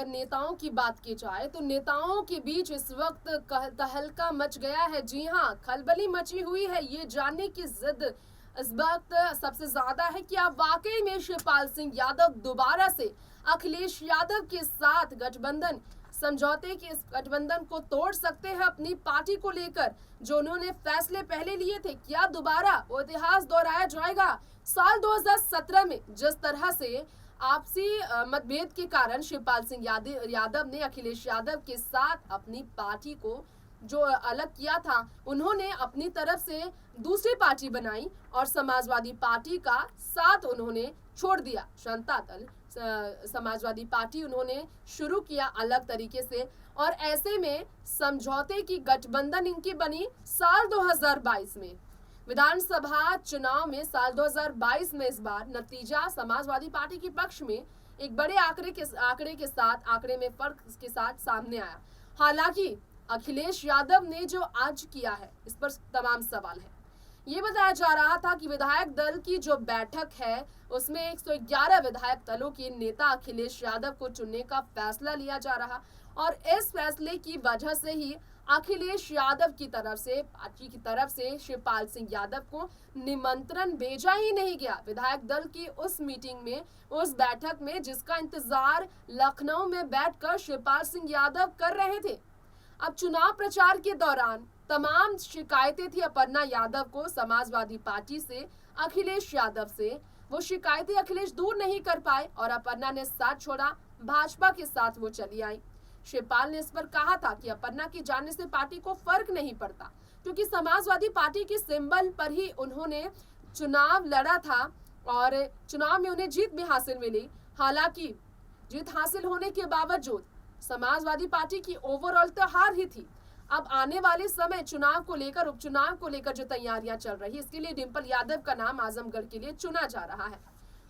अगर नेताओं की बात की जाए तो नेताओं के बीच इस वक्त तहलका मच गया है। जी हाँ, खलबली मची हुई है। ये जानने की जिद इस वक्त सबसे ज्यादा है कि आप वाकई में शिवपाल सिंह यादव दोबारा से अखिलेश यादव के साथ गठबंधन समझौते के इस गठबंधन को तोड़ सकते हैं अपनी पार्टी को लेकर। जो उन्होंने फैसले पहले लिए थे, क्या दोबारा वो इतिहास दोहराया जाएगा? साल 2017 में जिस तरह से आपसी मतभेद के कारण शिवपाल सिंह यादव ने अखिलेश यादव के साथ अपनी पार्टी को जो अलग किया था, उन्होंने अपनी तरफ से दूसरी पार्टी बनाई और समाजवादी पार्टी का साथ उन्होंने छोड़ दिया। जनता दल समाजवादी पार्टी उन्होंने शुरू किया अलग तरीके से, और ऐसे में समझौते की गठबंधन इनकी बनी साल 2022 में। विधानसभा चुनाव में साल 2022 में इस बार नतीजा समाजवादी पार्टी के पक्ष में एक बड़े आंकड़े में फर्क के साथ सामने आया। हालांकि अखिलेश यादव ने जो आज किया है, इस पर तमाम सवाल है। ये बताया जा रहा था कि विधायक दल की जो बैठक है उसमें 111 विधायक दलों के नेता अखिलेश यादव को चुनने का फैसला लिया जा रहा, और इस फैसले की वजह से ही अखिलेश यादव की तरफ से, पार्टी की तरफ से शिवपाल सिंह यादव को निमंत्रण भेजा ही नहीं गया विधायक दल की उस मीटिंग में, उस बैठक में, जिसका इंतजार लखनऊ में बैठकर शिवपाल सिंह यादव कर रहे थे। अब चुनाव प्रचार के दौरान तमाम शिकायतें थी अपर्णा यादव को समाजवादी पार्टी से, अखिलेश यादव से। वो शिकायतें अखिलेश दूर नहीं कर पाए और अपर्णा ने साथ छोड़ा, भाजपा के साथ वो चली आई। शिवपाल ने इस पर कहा था कि अपर्णा के जाने से पार्टी को फर्क नहीं पड़ता, क्योंकि समाजवादी पार्टी के सिंबल पर ही उन्होंने चुनाव लड़ा था और चुनाव में उन्हें जीत भी हासिल मिली। हालांकि जीत हासिल होने के बावजूद समाजवादी पार्टी की ओवरऑल तो हार ही थी। अब आने वाले समय चुनाव को लेकर, उपचुनाव को लेकर जो तैयारियां चल रही है, इसके लिए डिंपल यादव का नाम आजमगढ़ के लिए चुना जा रहा है।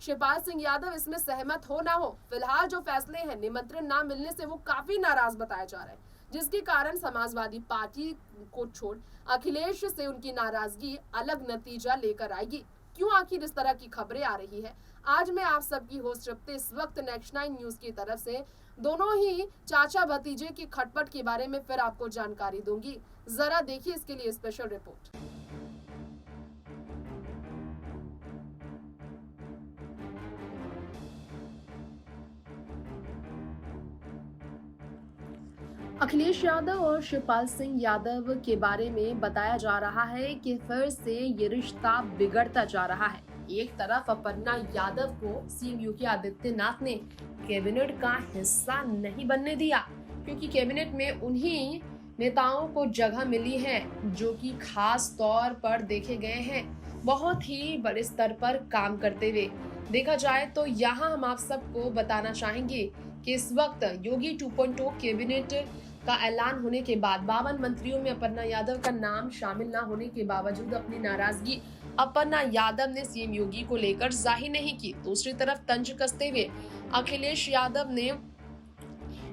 शिवपाल सिंह यादव इसमें सहमत हो ना हो, फिलहाल जो फैसले हैं, निमंत्रण ना मिलने से वो काफी नाराज बताया जा रहा है, जिसके कारण समाजवादी पार्टी को छोड़ अखिलेश से उनकी नाराजगी अलग नतीजा लेकर आएगी। क्यों आखिर इस तरह की खबरें आ रही है? आज मैं आप सबकी होस्ट रखते इस वक्त नेक्स्ट 9 न्यूज की तरफ से दोनों ही चाचा भतीजे की खटपट के बारे में फिर आपको जानकारी दूंगी। जरा देखिए इसके लिए स्पेशल रिपोर्ट। अखिलेश यादव और शिवपाल सिंह यादव के बारे में बताया जा रहा है कि फिर से ये रिश्ता बिगड़ता जा रहा है। एक तरफ अपर्णा यादव को सीएम योगी आदित्यनाथ ने कैबिनेट का हिस्सा नहीं बनने दिया, क्योंकि कैबिनेट में उन्हीं नेताओं को जगह मिली है जो कि खास तौर पर देखे गए हैं बहुत ही बड़े स्तर पर काम करते हुए। देखा जाए तो यहाँ हम आप सबको बताना चाहेंगे कि इस वक्त योगी 2.0 कैबिनेट का ऐलान होने के बाद 52 मंत्रियों में अपर्णा यादव का नाम शामिल न होने के बावजूद अपनी नाराजगी अपर्णा यादव ने सीएम योगी को लेकर जाहिर नहीं की। दूसरी तरफ तंज कसते हुए अखिलेश यादव ने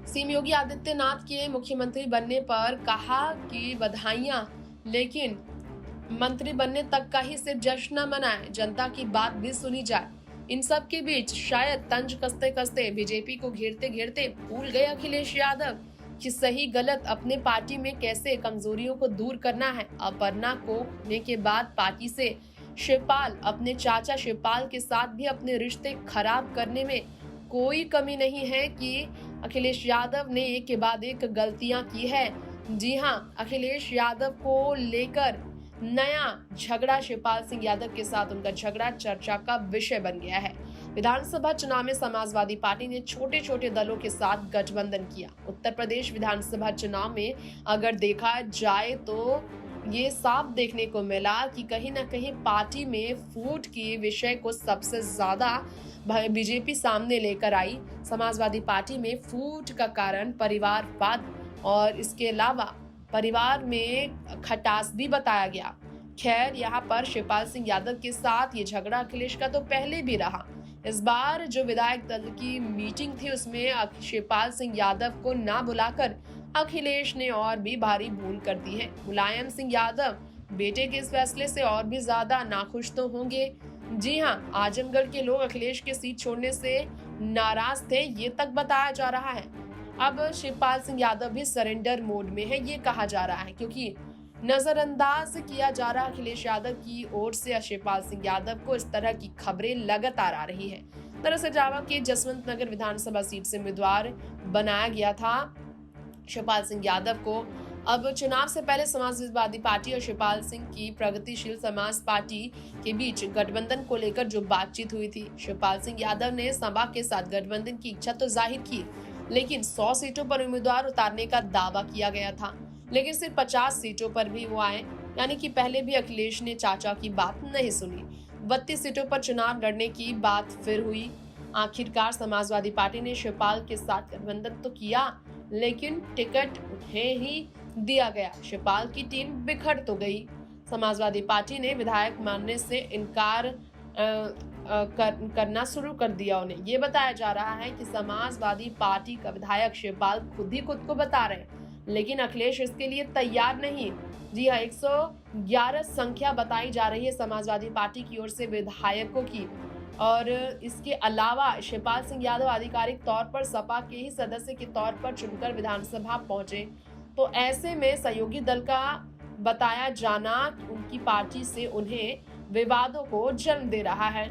सीएम योगी आदित्यनाथ के मुख्यमंत्री बनने पर कहा कि बधाइयां, लेकिन मंत्री बनने तक का ही सिर्फ जश्न न मनाए, जनता की बात भी सुनी जाए। इन सब के बीच शायद तंज कसते कसते बीजेपी को घेरते घेरते भूल गए अखिलेश यादव कि सही गलत अपने पार्टी में कैसे कमजोरियों को दूर करना है। अपर्णा को होने के बाद पार्टी से शिवपाल अपने चाचा शिवपाल के साथ भी अपने रिश्ते खराब करने में कोई कमी नहीं है कि अखिलेश यादव ने एक के बाद एक गलतियां की है। जी हाँ, अखिलेश यादव को लेकर नया झगड़ा शिवपाल सिंह यादव के साथ उनका झगड़ा चर्चा का विषय बन गया है। विधानसभा चुनाव में समाजवादी पार्टी ने छोटे छोटे दलों के साथ गठबंधन किया। उत्तर प्रदेश विधानसभा चुनाव में अगर देखा जाए तो ये साफ देखने को मिला कि कहीं ना कहीं पार्टी में फूट के विषय को सबसे ज्यादा बीजेपी सामने लेकर आई। समाजवादी पार्टी में फूट का कारण परिवारवाद और इसके अलावा परिवार में खटास भी बताया गया। खैर, यहाँ पर शिवपाल सिंह यादव के साथ ये झगड़ा अखिलेश का तो पहले भी रहा। इस बार जो विधायक दल की मीटिंग थी उसमें शिवपाल सिंह यादव को ना बुलाकर अखिलेश ने और भी भारी भूल कर दी है। मुलायम सिंह यादव बेटे के इस फैसले से और भी ज्यादा नाखुश तो होंगे। जी हाँ, आजमगढ़ के लोग अखिलेश के सीट छोड़ने से नाराज थे, ये तक बताया जा रहा है। अब शिवपाल सिंह यादव भी सरेंडर मोड में है, ये कहा जा रहा है, क्योंकि नजरअंदाज किया जा रहा अखिलेश यादव की ओर से शिवपाल सिंह यादव को इस तरह की खबरें लगातार आ रही है। दरअसल जावा के जसवंत नगर विधानसभा सीट से उम्मीदवार बनाया गया था शिवपाल सिंह यादव को। अब चुनाव से पहले समाजवादी पार्टी और शिवपाल सिंह की प्रगतिशील समाज पार्टी के बीच गठबंधन को लेकर जो बातचीत हुई थी, शिवपाल सिंह यादव ने सपा के साथ गठबंधन की इच्छा तो जाहिर की, लेकिन 100 सीटों पर उम्मीदवार उतारने का दावा किया गया था, लेकिन सिर्फ 50 सीटों पर भी वो आए, यानी कि पहले भी अखिलेश ने चाचा की बात नहीं सुनी। 32 सीटों पर चुनाव लड़ने की बात फिर हुई। आखिरकार समाजवादी पार्टी ने शिवपाल के साथ गठबंधन तो किया, लेकिन टिकट उन्हें ही दिया गया। शिवपाल की टीम बिखर तो गई। समाजवादी पार्टी ने विधायक मानने से इनकार करना शुरू कर दिया उन्हें। ये बताया जा रहा है कि समाजवादी पार्टी का विधायक शिवपाल खुद को बता रहे हैं, लेकिन अखिलेश इसके लिए तैयार नहीं। जी हाँ, 111 संख्या बताई जा रही है समाजवादी पार्टी की ओर से विधायकों की, और इसके अलावा शिवपाल सिंह यादव आधिकारिक तौर पर सपा के ही सदस्य के तौर पर चुनकर विधानसभा पहुंचे। तो ऐसे में सहयोगी दल का बताया जाना उनकी पार्टी से उन्हें विवादों को जन्म दे रहा है।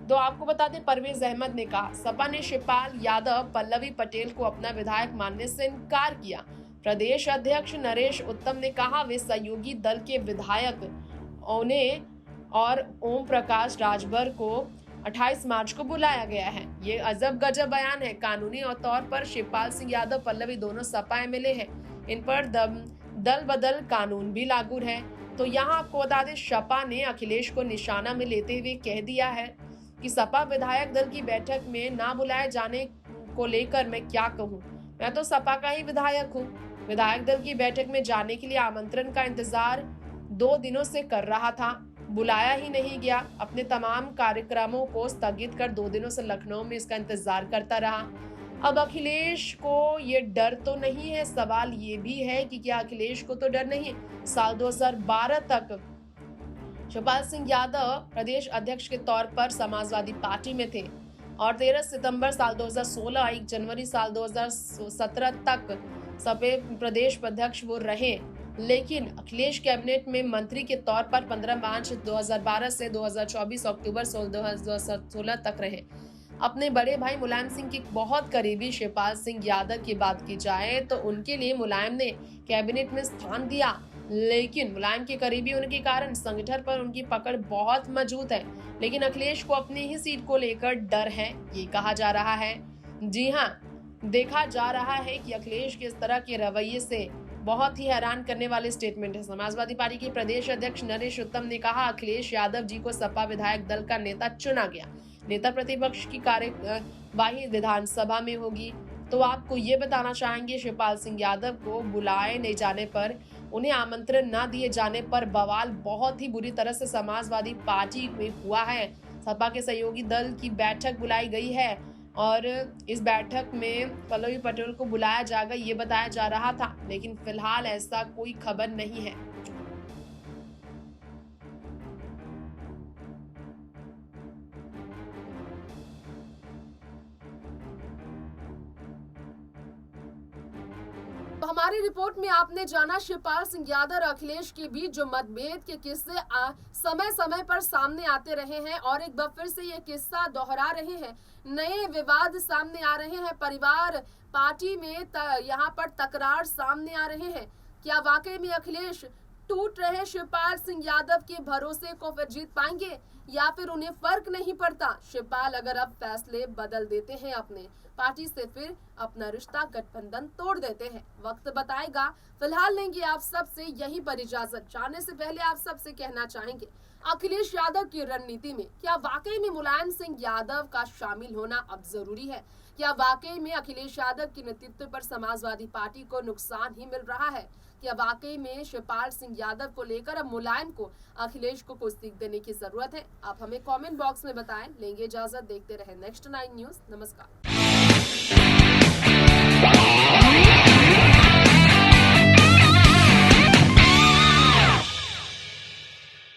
तो आपको बता दें, परवेज अहमद ने कहा सपा ने शिवपाल यादव पल्लवी पटेल को अपना विधायक मानने से इनकार किया। प्रदेश अध्यक्ष नरेश उत्तम ने कहा वे सहयोगी दल के विधायक उन्हें और ओम प्रकाश राजभर को 28 मार्च को बुलाया गया है। ये अजब गजब बयान है। कानूनी और तौर पर शिवपाल सिंह यादव पल्लवी दोनों सपा एमएलए हैं, इन पर दल बदल कानून भी लागू है। तो यहाँ आपको बता दें, सपा ने अखिलेश को निशाना में लेते हुए कह दिया है कि सपा विधायक दल की बैठक में ना बुलाए जाने को लेकर मैं क्या कहूँ, मैं तो सपा का ही विधायक हूँ। विधायक दल की बैठक में जाने के लिए आमंत्रण का इंतजार 2 दिनों से कर रहा था, बुलाया ही नहीं गया। अपने तमाम कार्यक्रमों को स्थगित कर 2 दिनों से लखनऊ में इसका इंतजार करता रहा। अब अखिलेश को ये डर तो नहीं है। सवाल ये भी है कि क्या अखिलेश को तो डर नहीं। साल 2012 तक शिवपाल सिंह यादव प्रदेश अध्यक्ष के तौर पर समाजवादी पार्टी में थे और 13 सितंबर साल 2016 1 जनवरी साल 2017 तक सपा प्रदेश अध्यक्ष वो रहे, लेकिन अखिलेश कैबिनेट में मंत्री के तौर पर 15 मार्च 2012 से 2024 अक्टूबर 2016 तक रहे। अपने बड़े भाई मुलायम सिंह के बहुत करीबी शिवपाल सिंह यादव की बात की जाए तो उनके लिए मुलायम ने कैबिनेट में स्थान दिया, लेकिन मुलायम के करीबी होने के कारण संगठन पर उनकी पकड़ बहुत मजबूत है। लेकिन अखिलेश को अपनी ही सीट को लेकर डर है, ये कहा जा रहा है। जी हाँ, देखा जा रहा है कि अखिलेश के इस तरह के रवैये से बहुत ही हैरान करने वाले स्टेटमेंट है। समाजवादी पार्टी के प्रदेश अध्यक्ष नरेश उत्तम ने कहा अखिलेश यादव जी को सपा विधायक दल का नेता चुना गया। नेता प्रतिपक्ष की कार्यवाही विधानसभा में होगी। तो आपको ये बताना चाहेंगे, शिवपाल सिंह यादव को बुलाए नहीं जाने पर, उन्हें आमंत्रण न दिए जाने पर बवाल बहुत ही बुरी तरह से समाजवादी पार्टी में हुआ है। सपा के सहयोगी दल की बैठक बुलाई गई है और इस बैठक में पल्लवी पटेल को बुलाया जाएगा, ये बताया जा रहा था, लेकिन फिलहाल ऐसा कोई खबर नहीं है। तो हमारी रिपोर्ट में आपने जाना शिवपाल सिंह यादव और अखिलेश के बीच जो मतभेद के किस्से समय समय पर सामने आते रहे हैं और एक बार फिर से ये किस्सा दोहरा रहे हैं। नए विवाद सामने आ रहे हैं, परिवार पार्टी में यहाँ पर तकरार सामने आ रहे हैं। क्या वाकई में अखिलेश टूट रहे शिवपाल सिंह यादव के भरोसे को फिर जीत पाएंगे या फिर उन्हें फर्क नहीं पड़ता? शिवपाल अगर अब फैसले बदल देते हैं, अपने पार्टी से फिर अपना रिश्ता गठबंधन तोड़ देते हैं, वक्त बताएगा। फिलहाल लेंगे आप सबसे यहीं पर इजाजत। जाने से पहले आप सबसे कहना चाहेंगे, अखिलेश यादव की रणनीति में क्या वाकई में मुलायम सिंह यादव का शामिल होना अब जरूरी है? क्या वाकई में अखिलेश यादव के नेतृत्व पर समाजवादी पार्टी को नुकसान ही मिल रहा है? क्या वाकई में शिवपाल सिंह यादव को लेकर अब मुलायम को अखिलेश को कुछ सीख देने की जरूरत है? आप हमें कमेंट बॉक्स में बताएं। लेंगे इजाजत, देखते रहे नेक्स्ट 9 न्यूज। नमस्कार।